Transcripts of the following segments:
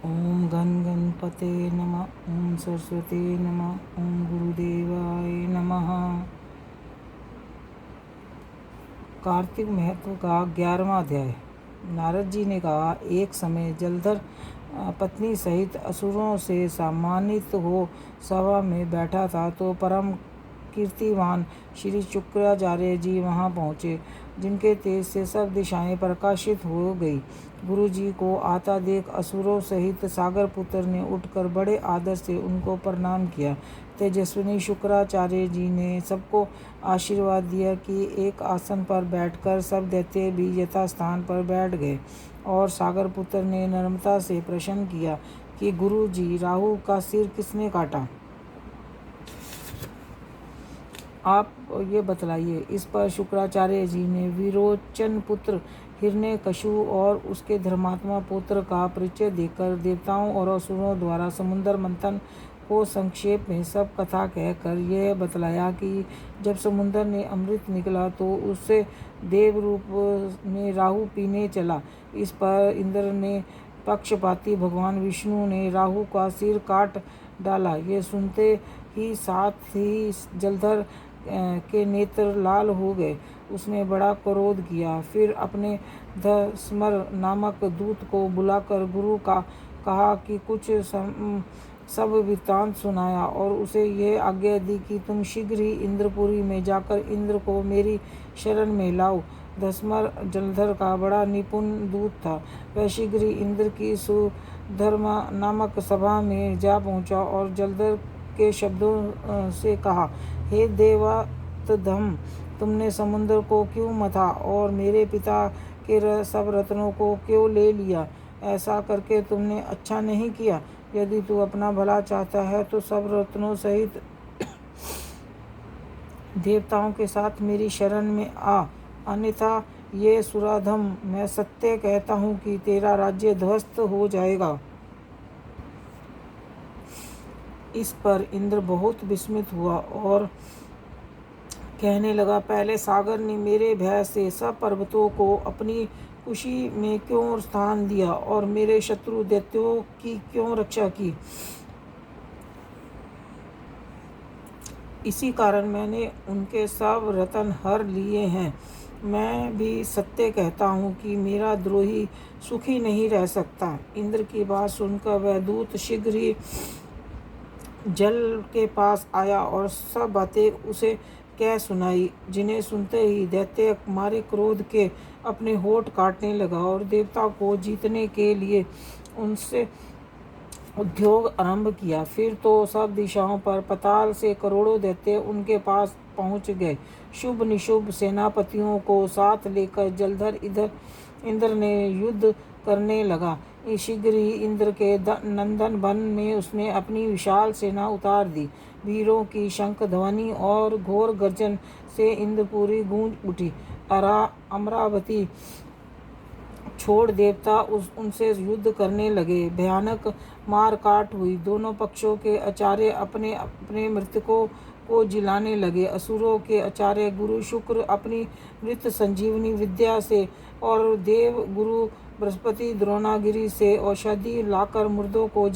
ओम गण गणपते नमः। ओम सरस्वती नमः। ओम गुरुदेवाय नमः। कार्तिक महत्व का 11वां अध्याय। नारद जी ने कहा, एक समय जलधर पत्नी सहित असुरों से सम्मानित हो सभा में बैठा था तो परम कीर्तिवान श्री शुक्राचार्य जी वहां पहुँचे, जिनके तेज से सब दिशाएं प्रकाशित हो गई। गुरु जी को आता देख असुरों सहित सागर पुत्र ने उठकर बड़े आदर से उनको प्रणाम किया। तेजस्विनी शुक्राचार्य जी ने सबको आशीर्वाद दिया कि एक आसन पर बैठकर सब दैत्य भी यथास्थान पर बैठ गए, और सागर पुत्र ने नम्रता से प्रश्न किया कि गुरु जी, राहु का सिर किसने काटा? आप ये बतलाइए। इस पर शुक्राचार्य जी ने विरोचन पुत्र हिरण्यकशु और उसके धर्मात्मा पुत्र का परिचय देकर देवताओं और असुरों द्वारा समुद्र मंथन को संक्षेप में सब कथा कहकर यह बतलाया कि जब समुद्र ने अमृत निकला तो उससे देव रूप में राहु पीने चला। इस पर इंद्र ने पक्षपाती भगवान विष्णु ने राहु का सिर काट डाला। ये सुनते ही साथ ही जलधर के नेत्र लाल हो गए। उसने बड़ा क्रोध किया। फिर अपने धस्मर नामक दूत को बुलाकर गुरु का कहा कि कुछ सब वृत्तांत सुनाया और उसे यह आज्ञा दी कि तुम शीघ्र ही इंद्रपुरी में जाकर इंद्र को मेरी शरण में लाओ। धस्मर जलधर का बड़ा निपुण दूत था। वह शीघ्र ही इंद्र की सुधर्मा नामक सभा में जा पहुंचा और जलधर के शब्दों से कहा, हे देवात्तधम, तुमने समुद्र को क्यों मथा और मेरे पिता के सब रत्नों को क्यों ले लिया? ऐसा करके तुमने अच्छा नहीं किया। यदि तू अपना भला चाहता है तो सब रत्नों सहित देवताओं के साथ मेरी शरण में आ, अन्यथा ये सुराधम, मैं सत्य कहता हूँ कि तेरा राज्य ध्वस्त हो जाएगा। इस पर इंद्र बहुत विस्मित हुआ और कहने लगा, पहले सागर ने मेरे भय से सब पर्वतों को अपनी खुशी में क्यों स्थान दिया और मेरे शत्रु दैत्यों की क्यों रक्षा की? इसी कारण मैंने उनके सब रतन हर लिए हैं। मैं भी सत्य कहता हूँ कि मेरा द्रोही सुखी नहीं रह सकता। इंद्र की बात सुनकर वह दूत शीघ्र ही जल के पास आया और सब बातें उसे कह सुनाई, जिन्हें सुनते ही दैत्य मारे क्रोध के अपने होठ काटने लगा और देवता को जीतने के लिए उनसे उद्योग आरंभ किया। फिर तो सब दिशाओं पर पाताल से करोड़ों दैत्य उनके पास पहुंच गए। शुभ निशुभ सेनापतियों को साथ लेकर जलधर इंद्र ने युद्ध करने लगा। शीघ्र ही इंद्र के नंदन वन में उसने अपनी विशाल सेना उतार दी। वीरों की शंख ध्वनि और घोर गर्जन से इंद्रपुरी गूंज उठी। अमरावती छोड़ देवता उनसे युद्ध करने लगे। भयानक मार काट हुई। दोनों पक्षों के आचार्य अपने अपने मृतकों को जिलाने लगे। असुरों के आचार्य गुरु शुक्र अपनी मृत संजीवनी विद्या से और देव गुरु बृहस्पति द्रोणागिरी से औषधि लाकर मुर्दों को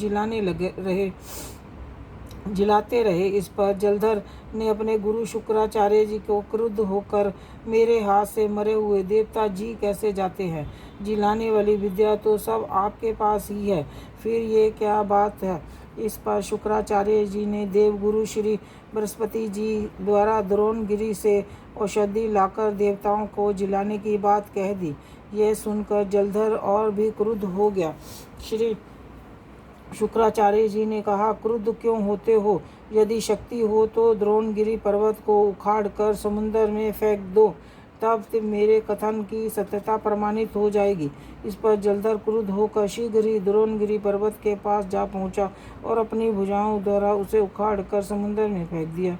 जिलाते रहे। इस पर जलधर ने अपने गुरु शुक्राचार्य जी को क्रुद्ध होकर, मेरे हाथ से मरे हुए देवता जी कैसे जाते हैं? जिलाने वाली विद्या तो सब आपके पास ही है, फिर ये क्या बात है? इस पर शुक्राचार्य जी ने देवगुरु श्री बृहस्पति जी द्वारा द्रोणगिरी से औषधि लाकर देवताओं को जिलाने की बात कह दी। यह सुनकर जलधर और भी क्रुद्ध हो गया। श्री शुक्राचार्य जी ने कहा, क्रुद्ध क्यों होते हो? यदि शक्ति हो तो द्रोणगिरी पर्वत को उखाड़ कर समुद्र में फेंक दो, तब मेरे कथन की सत्यता प्रमाणित हो जाएगी। इस पर जलधर क्रुद्ध होकर शीघ्र ही द्रोणगिरी पर्वत के पास जा पहुंचा और अपनी भुजाओं द्वारा उसे उखाड़ कर समुद्र में फेंक दिया।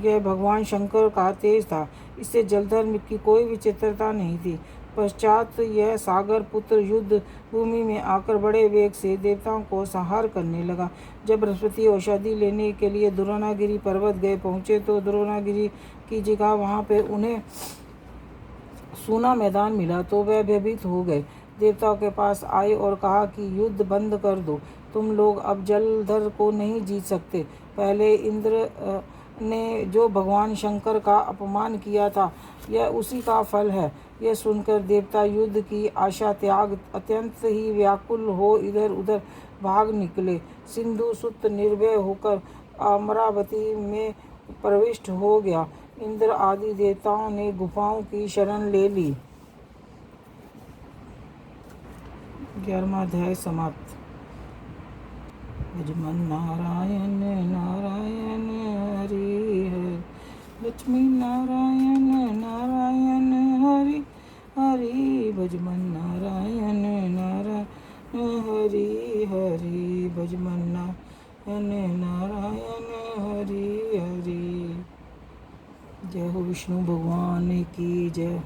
यह भगवान शंकर का तेज था। इससे जलधर की कोई विचित्रता नहीं थी। पश्चात यह सागर पुत्र युद्ध भूमि में आकर बड़े वेग से देवताओं को संहार करने लगा। जब बृहस्पति औषधि लेने के लिए द्रोणागिरी पर्वत गए पहुँचे तो द्रोणागिरी की जगह वहाँ पे उन्हें सूना मैदान मिला तो वह भयभीत हो गए। देवताओं के पास आए और कहा कि युद्ध बंद कर दो, तुम लोग अब जलधर को नहीं जीत सकते। पहले इंद्र ने जो भगवान शंकर का अपमान किया था, यह उसी का फल है। यह सुनकर देवता युद्ध की आशा त्याग अत्यंत ही व्याकुल हो इधर उधर भाग निकले। सिंधु सुत निर्भय होकर अमरावती में प्रविष्ट हो गया। इंद्र आदि देवताओं ने गुफाओं की शरण ले ली। 11वां अध्याय समाप्त। भजमन नारायण नारायण हरि हरि, लक्ष्मी नारायण नारायण हरि हरि, भजमन नारायण नारायण हरि हरि, भजमन नारायण नारायण हरि हरि। जय हो विष्णु भगवान की जय।